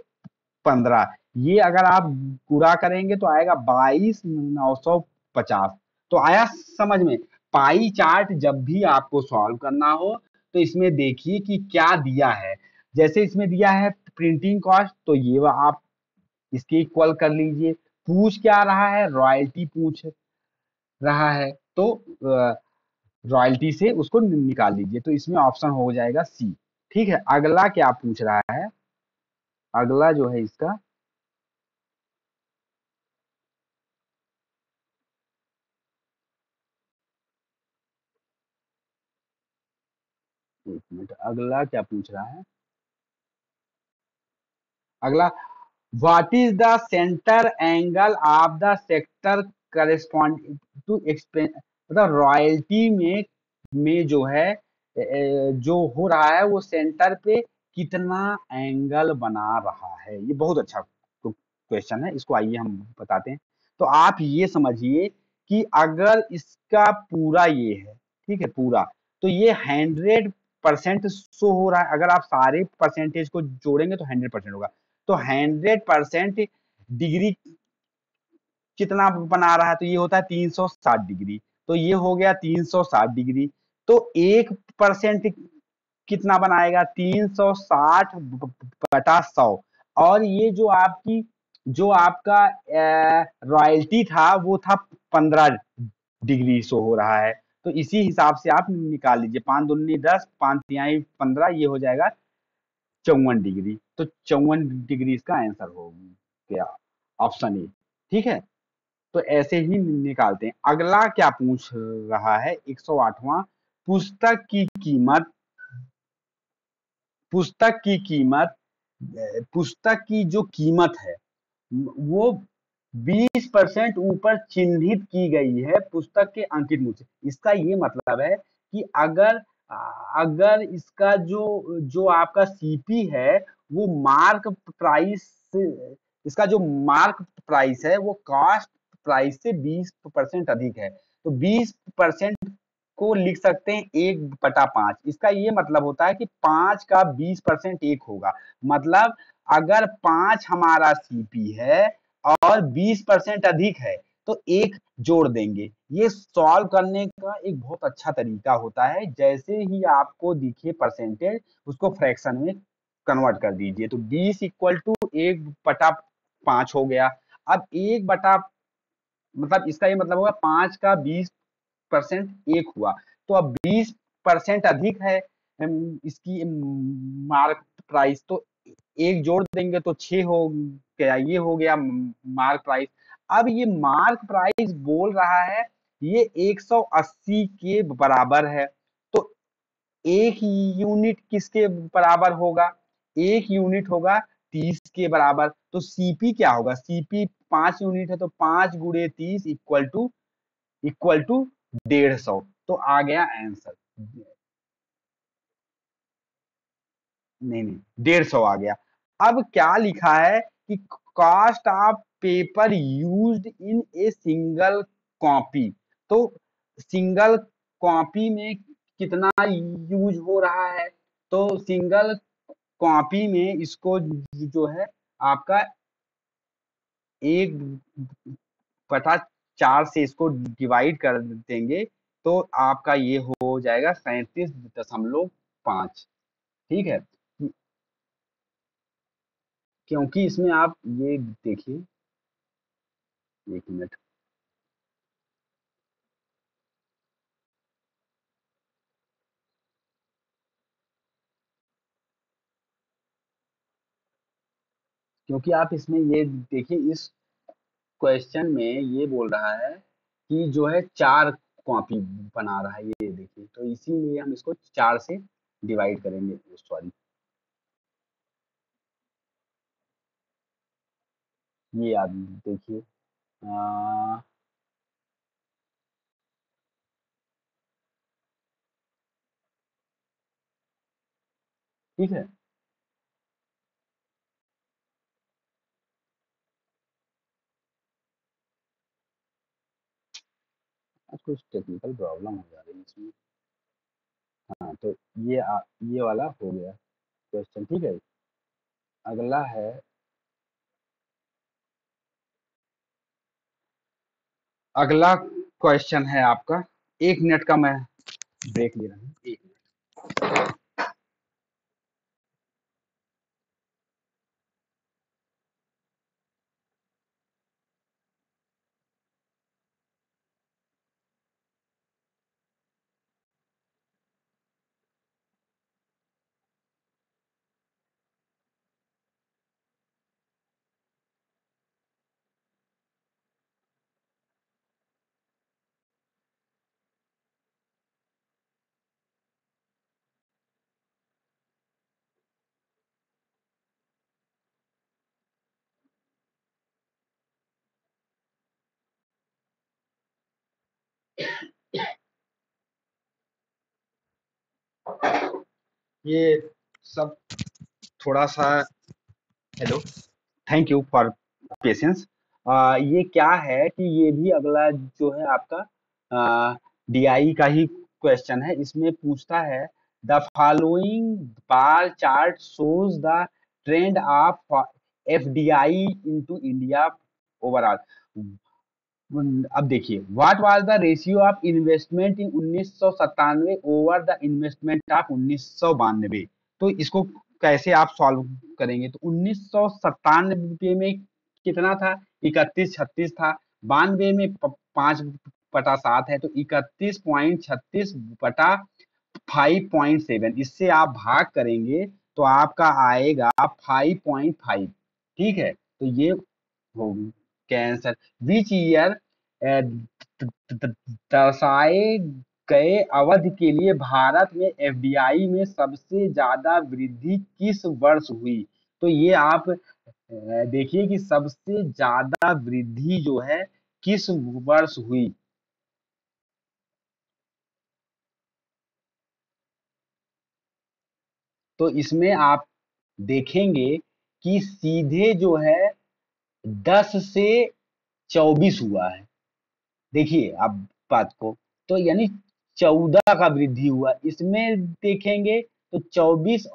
15, ये अगर आप पूरा करेंगे तो आएगा 22,950। तो आया समझ में? पाई चार्ट जब भी आपको सॉल्व करना हो तो इसमें देखिए कि क्या दिया है। जैसे इसमें दिया है प्रिंटिंग कॉस्ट, तो ये आप इसके इक्वल कर लीजिए। पूछ क्या रहा है? रॉयल्टी पूछ रहा है, तो रॉयल्टी से उसको निकाल लीजिए, तो इसमें ऑप्शन हो जाएगा सी। ठीक है, अगला क्या पूछ रहा है? अगला जो है इसका, एक मिनट, अगला क्या पूछ रहा है? अगला, what is the centre angle of the sector correspond to expense, मतलब रॉयल्टी में जो है जो हो रहा है वो सेंटर पे कितना एंगल बना रहा है? ये बहुत अच्छा क्वेश्चन है, इसको आइए हम बताते हैं। तो आप ये समझिए कि अगर इसका पूरा ये है, ठीक है, पूरा, तो ये 100% शो हो रहा है। अगर आप सारे परसेंटेज को जोड़ेंगे तो 100% होगा। तो 100% डिग्री कितना बना रहा है? तो ये होता है 360 डिग्री। तो ये हो गया 360 डिग्री। तो 1% कितना बनाएगा? 360 बटा 100। और ये जो आपका रॉयल्टी था वो था 15 डिग्री शो हो रहा है। तो इसी हिसाब से आप निकाल लीजिए, 5 दूनी 10, 5 तिहाई 15, ये हो जाएगा 54 डिग्री। तो 54 डिग्री इसका आंसर हो गया, ऑप्शन ए। ठीक है, तो ऐसे ही निकालते हैं। अगला क्या पूछ रहा है? 108वां, पुस्तक की कीमत, पुस्तक की कीमत, पुस्तक की जो कीमत है वो 20% ऊपर चिन्हित की गई है पुस्तक के अंकित मूल्य से। इसका ये मतलब है कि अगर इसका जो आपका सीपी है वो मार्क प्राइस से, इसका जो मार्क प्राइस है वो कॉस्ट प्राइस से 20% अधिक है, तो 20% को लिख सकते हैं 1/5। इसका ये मतलब होता है कि 5 का 20% एक होगा। मतलब अगर 5 हमारा सीपी है और 20% अधिक है तो एक जोड़ देंगे। ये सॉल्व करने का एक बहुत अच्छा तरीका होता है। जैसे ही आपको दिखे परसेंटेज, उसको फ्रैक्शन में कन्वर्ट कर दीजिए। तो 20 इक्वल टू 1/5 हो गया। अब 1 बटा, मतलब इसका ये मतलब होगा 5 का 20% एक हुआ। तो अब 20% अधिक है इसकी मार्क प्राइस, तो एक जोड़ देंगे तो 6 हो गया, ये हो गया मार्क प्राइस। अब ये मार्क प्राइस बोल रहा है ये 180 के बराबर है। तो एक यूनिट किसके बराबर होगा? एक यूनिट होगा 30 के बराबर। तो सीपी क्या होगा? सीपी 5 यूनिट है तो 5 गुणे 30 इक्वल टू 150। तो आ गया आंसर। नहीं नहीं, 150 आ गया। अब क्या लिखा है कि cost of paper used in a single copy. तो सिंगल कॉपी में कितना यूज हो रहा है? तो सिंगल कॉपी में इसको जो है आपका 1/4 से इसको डिवाइड कर देंगे तो आपका ये हो जाएगा 37.5। ठीक है, क्योंकि इसमें आप ये देखिए, एक मिनट। क्योंकि आप इसमें ये देखिए, इस क्वेश्चन में ये बोल रहा है कि जो है 4 कॉपी बना रहा है, ये देखिए, तो इसीलिए हम इसको 4 से डिवाइड करेंगे। सॉरी, ये आप देखिए। अ, ठीक है, आज कुछ टेक्निकल प्रॉब्लम हो जा रही है इसमें। हाँ, तो ये वाला हो गया क्वेश्चन। ठीक है, अगला है, अगला क्वेश्चन है आपका। 1 मिनट का मैं ब्रेक ले रहा हूँ। ये सब थोड़ा सा, hello, thank you for patience. ये क्या है कि ये भी अगला जो है आपका डीआई का ही क्वेश्चन है। इसमें पूछता है the following bar chart shows the trend of FDI into India overall. अब देखिए, what was the ratio of investment in 1997 over the investment of 1992। तो इसको कैसे आप सॉल्व करेंगे? तो 1997 में कितना था? 31-36 था। 92 में 5/7 है, तो 31.36/5.7। इससे आप भाग करेंगे तो आपका आएगा 5.5। ठीक है, तो ये होगी कैंसर। विच ईयर दर्शाए गए अवधि के लिए भारत में एफडीआई में सबसे ज्यादा वृद्धि किस वर्ष हुई? तो ये आप देखिए कि सबसे ज्यादा वृद्धि जो है किस वर्ष हुई। तो इसमें आप देखेंगे कि सीधे जो है 10 से 24 हुआ है। देखिए आप बात को, तो यानी 14 का वृद्धि हुआ। इसमें देखेंगे तो 24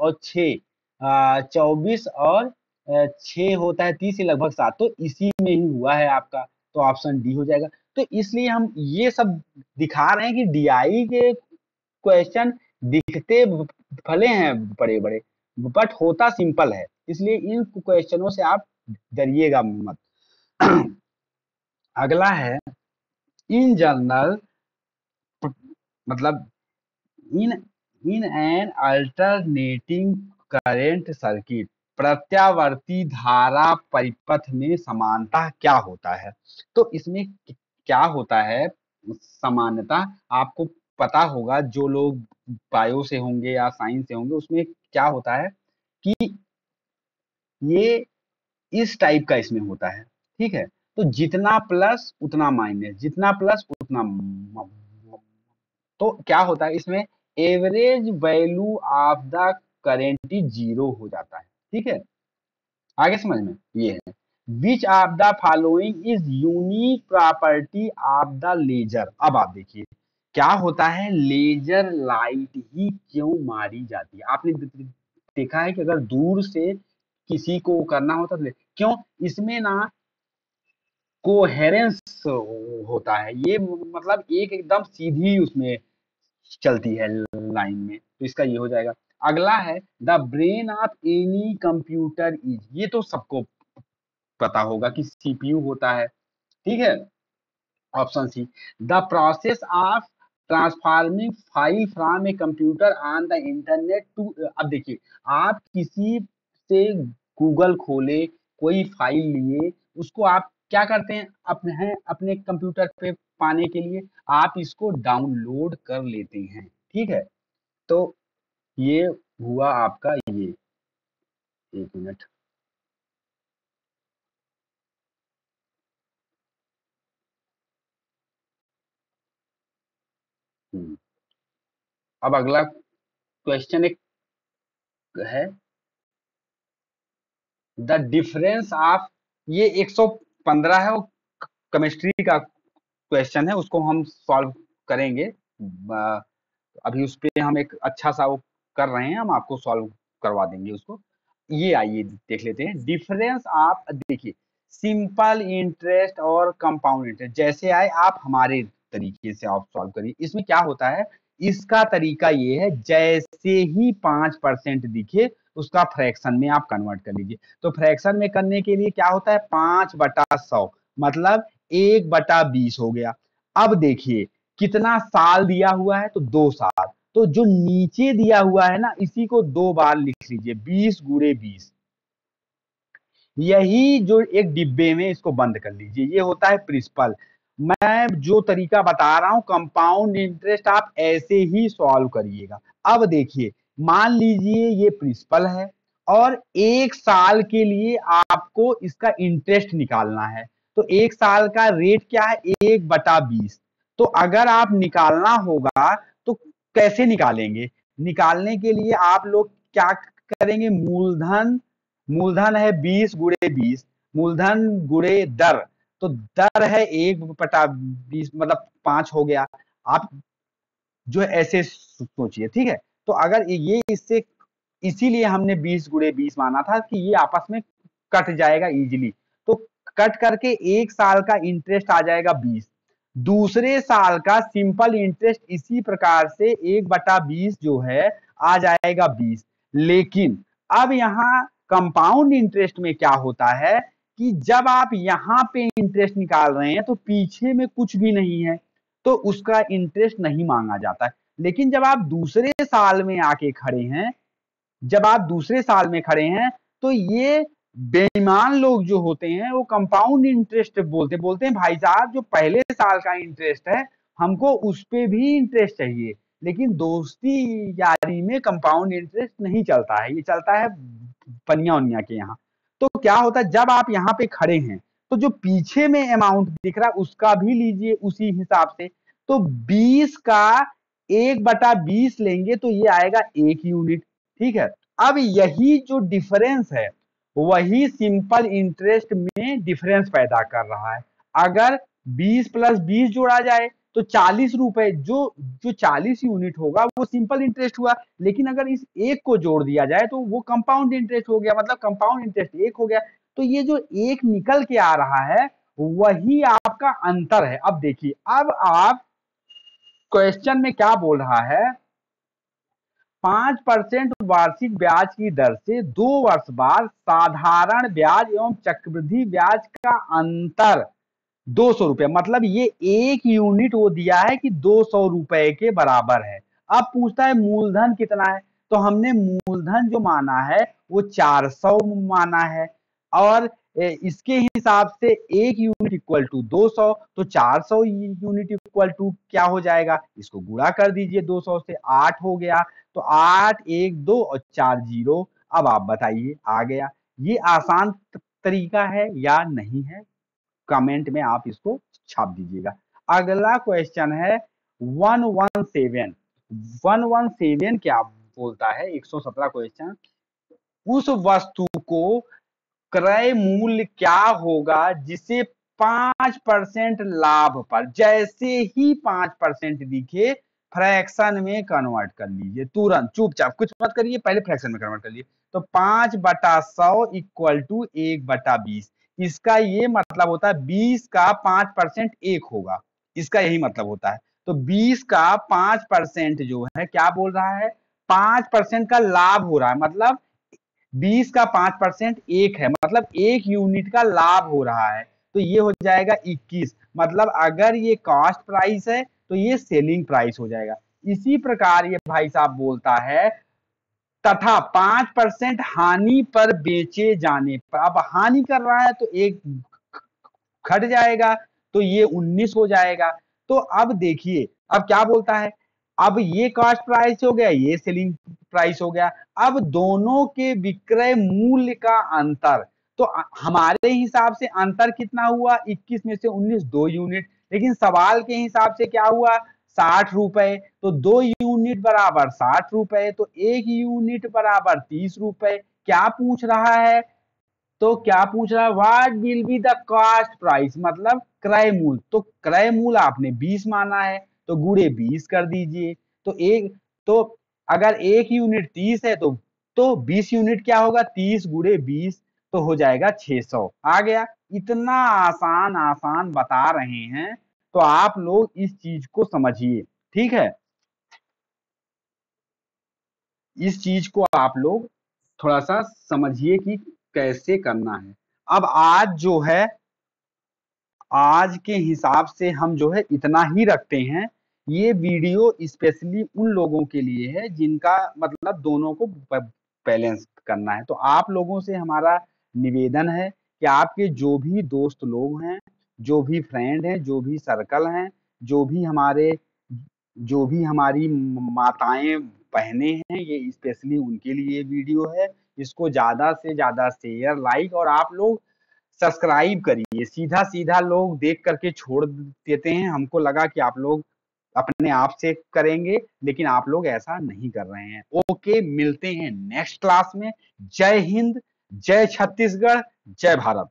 होता है 30 से लगभग 7, तो इसी में ही हुआ है आपका। तो ऑप्शन डी हो जाएगा। तो इसलिए हम ये सब दिखा रहे हैं कि डीआई के क्वेश्चन दिखते भले हैं बड़े बड़े, बट होता सिंपल है। इसलिए इन क्वेश्चनों से आप डरिएगा मत। अगला है, इन जनरल, मतलब in in an alternating current circuit, प्रत्यावर्ती धारा परिपथ में समानता क्या होता है? तो इसमें क्या होता है? समानता आपको पता होगा जो लोग बायो से होंगे या साइंस से होंगे, उसमें क्या होता है कि ये इस टाइप का इसमें होता है, ठीक है। तो जितना प्लस उतना माइनस, जितना प्लस उतना तो क्या होता है इसमें, average value of the current is zero हो जाता है, ठीक है। आगे समझ में ये है, which of the following is unique property of the ledger. अब आप देखिए क्या होता है, लेजर लाइट ही क्यों मारी जाती है। आपने देखा है कि अगर दूर से किसी को करना होता तो क्यों, इसमें ना कोहेरेंस होता है, ये मतलब एक एकदम सीधी उसमें चलती है लाइन में, तो इसका ये हो जाएगा। अगला है the brain of any computer is, ये तो सबको पता होगा कि सीपीयू होता है, ठीक है। Option C, the process of transforming file from a computer on the internet to, अब देखिए आप किसी से गूगल खोले, कोई फाइल लिए, उसको आप क्या करते हैं, अपने कंप्यूटर पे पाने के लिए आप इसको डाउनलोड कर लेते हैं, ठीक है। तो ये हुआ आपका ये, एक मिनट। हम्म, अब अगला क्वेश्चन एक है, द डिफरेंस ऑफ, ये 115 है, वो केमिस्ट्री का क्वेश्चन है, उसको हम सॉल्व करेंगे। अभी उस पे हम एक अच्छा सा वो कर रहे हैं, हम आपको सॉल्व करवा देंगे उसको। ये आइए देख लेते हैं डिफरेंस ऑफ, देखिए सिंपल इंटरेस्ट और कंपाउंड इंटरेस्ट जैसे आए आप हमारे तरीके से आप सॉल्व करिए। इसमें क्या होता है, इसका तरीका ये है, जैसे ही 5% दिखे उसका फ्रैक्शन में आप कन्वर्ट कर लीजिए। तो फ्रैक्शन में करने के लिए क्या होता है, 5/100 मतलब 1/20 हो गया। अब देखिए कितना साल दिया हुआ है, तो 2 साल। तो जो नीचे दिया हुआ है ना, इसी को 2 बार लिख लीजिए, 20 × 20। यही जो एक डिब्बे में इसको बंद कर लीजिए, ये होता है प्रिंसिपल। मैं जो तरीका बता रहा हूं कंपाउंड इंटरेस्ट, आप ऐसे ही सॉल्व करिएगा। अब देखिए मान लीजिए ये प्रिंसिपल है और 1 साल के लिए आपको इसका इंटरेस्ट निकालना है। तो 1 साल का रेट क्या है, 1/20। तो अगर आप निकालना होगा तो कैसे निकालेंगे, निकालने के लिए आप लोग क्या करेंगे, मूलधन, मूलधन है 20 × 20, मूलधन गुणे दर। तो दर है 1/20 मतलब 5 हो गया। आप जो ऐसे सोचिए, ठीक है। तो अगर ये इससे, इसीलिए हमने 20 × 20 माना था कि ये आपस में कट जाएगा इजीली। तो कट करके 1 साल का इंटरेस्ट आ जाएगा 20, दूसरे साल का सिंपल इंटरेस्ट इसी प्रकार से 1/20 जो है आ जाएगा 20। लेकिन अब यहाँ कंपाउंड इंटरेस्ट में क्या होता है कि जब आप यहाँ पे इंटरेस्ट निकाल रहे हैं तो पीछे में कुछ भी नहीं है, तो उसका इंटरेस्ट नहीं मांगा जाता है। लेकिन जब आप दूसरे साल में आके खड़े हैं, जब आप दूसरे साल में खड़े हैं, तो ये बेईमान लोग जो होते हैं वो कंपाउंड इंटरेस्ट बोलते बोलते हैं भाई साहब जो पहले साल का इंटरेस्ट है हमको उस पे भी इंटरेस्ट चाहिए। लेकिन दोस्ती यारी में कंपाउंड इंटरेस्ट नहीं चलता है, ये चलता है पनिया उनिया के यहाँ। तो क्या होता है, जब आप यहाँ पे खड़े हैं तो जो पीछे में अमाउंट दिख रहा है उसका भी लीजिए उसी हिसाब से। तो 20 का 1/20 लेंगे तो ये आएगा 1 यूनिट, ठीक है। अब यही जो डिफरेंस है वही सिंपल इंटरेस्ट में डिफरेंस पैदा कर रहा है। अगर 20 + 20 जोड़ा जाए तो 40 रुपए, जो जो 40 यूनिट होगा वो सिंपल इंटरेस्ट हुआ। लेकिन अगर इस एक को जोड़ दिया जाए तो वो कंपाउंड इंटरेस्ट हो गया, मतलब कंपाउंड इंटरेस्ट एक हो गया। तो ये जो एक निकल के आ रहा है वही आपका अंतर है। अब देखिए, अब आप क्वेश्चन में क्या बोल रहा है, 5% वार्षिक ब्याज की दर से 2 वर्ष बाद साधारण ब्याज एवं चक्रवृद्धि ब्याज का अंतर 200 रुपए, मतलब ये 1 यूनिट वो दिया है कि 200 रुपए के बराबर है। अब पूछता है मूलधन कितना है, तो हमने मूलधन जो माना है वो 400 माना है, और इसके हिसाब से 1 यूनिट इक्वल टू 200, तो 400 यूनिट इक्वल टू क्या हो जाएगा, इसको गुणा कर दीजिए 200 से, 8 हो गया, तो 8 1 2 और 4 0। अब आप बताइए आ गया। ये आसान तरीका है या नहीं है, कमेंट में आप इसको छाप दीजिएगा। अगला क्वेश्चन है 117। 117 क्या बोलता है, 117 क्वेश्चन, उस वस्तु को क्रय मूल्य क्या होगा जिसे 5% लाभ पर, जैसे ही 5% दिखे फ्रैक्शन में कन्वर्ट कर लीजिए, तुरंत चुपचाप कुछ मत करिए, पहले फ्रैक्शन में कन्वर्ट कर लीजिए। तो 5/100 इक्वल टू 1/20। इसका ये मतलब होता है 20 का 5% 1 होगा, इसका यही मतलब होता है। तो 20 का 5% जो है क्या बोल रहा है, 5% का लाभ हो रहा है, मतलब 20 का 5% 1 है, मतलब 1 यूनिट का लाभ हो रहा है, तो ये हो जाएगा 21। मतलब अगर ये कॉस्ट प्राइस है तो ये सेलिंग प्राइस हो जाएगा। इसी प्रकार ये भाई साहब बोलता है तथा 5% हानि पर बेचे जाने पर, अब हानि कर रहा है तो एक घट जाएगा, तो ये 19 हो जाएगा। तो अब देखिए अब क्या बोलता है, अब ये कॉस्ट प्राइस हो गया, ये सेलिंग प्राइस हो गया, अब दोनों के विक्रय मूल्य का अंतर, तो हमारे हिसाब से अंतर कितना हुआ, 21 में से 19 2 यूनिट, लेकिन सवाल के हिसाब से क्या हुआ 60 रुपए, तो 2 यूनिट बराबर 60 रुपए, तो 1 यूनिट बराबर 30 रुपए। क्या पूछ रहा है, तो क्या पूछ रहा है, what will be the cost price, मतलब क्रय मूल्य, तो क्रय मूल्य आपने 20 माना है तो गुणे 20 कर दीजिए। तो अगर 1 यूनिट 30 है तो 20 यूनिट क्या होगा, 30 गुणे 20, तो हो जाएगा 600। आ गया, इतना आसान आसान बता रहे हैं, तो आप लोग इस चीज को समझिए, ठीक है, इस चीज को आप लोग थोड़ा सा समझिए कि कैसे करना है। अब आज के हिसाब से हम जो है इतना ही रखते हैं। ये वीडियो स्पेशली उन लोगों के लिए है जिनका मतलब दोनों को बैलेंस करना है। तो आप लोगों से हमारा निवेदन है कि आपके जो भी दोस्त लोग हैं, जो भी फ्रेंड हैं, जो भी सर्कल हैं, जो भी हमारे जो भी हमारी माताएं बहनें हैं, ये स्पेशली उनके लिए वीडियो है। इसको ज्यादा से ज्यादा शेयर, लाइक और आप लोग सब्सक्राइब करिए। सीधा सीधा लोग देख करके छोड़ देते हैं, हमको लगा कि आप लोग अपने आप से करेंगे, लेकिन आप लोग ऐसा नहीं कर रहे हैं। ओके, मिलते हैं नेक्स्ट क्लास में। जय हिंद, जय छत्तीसगढ़, जय भारत।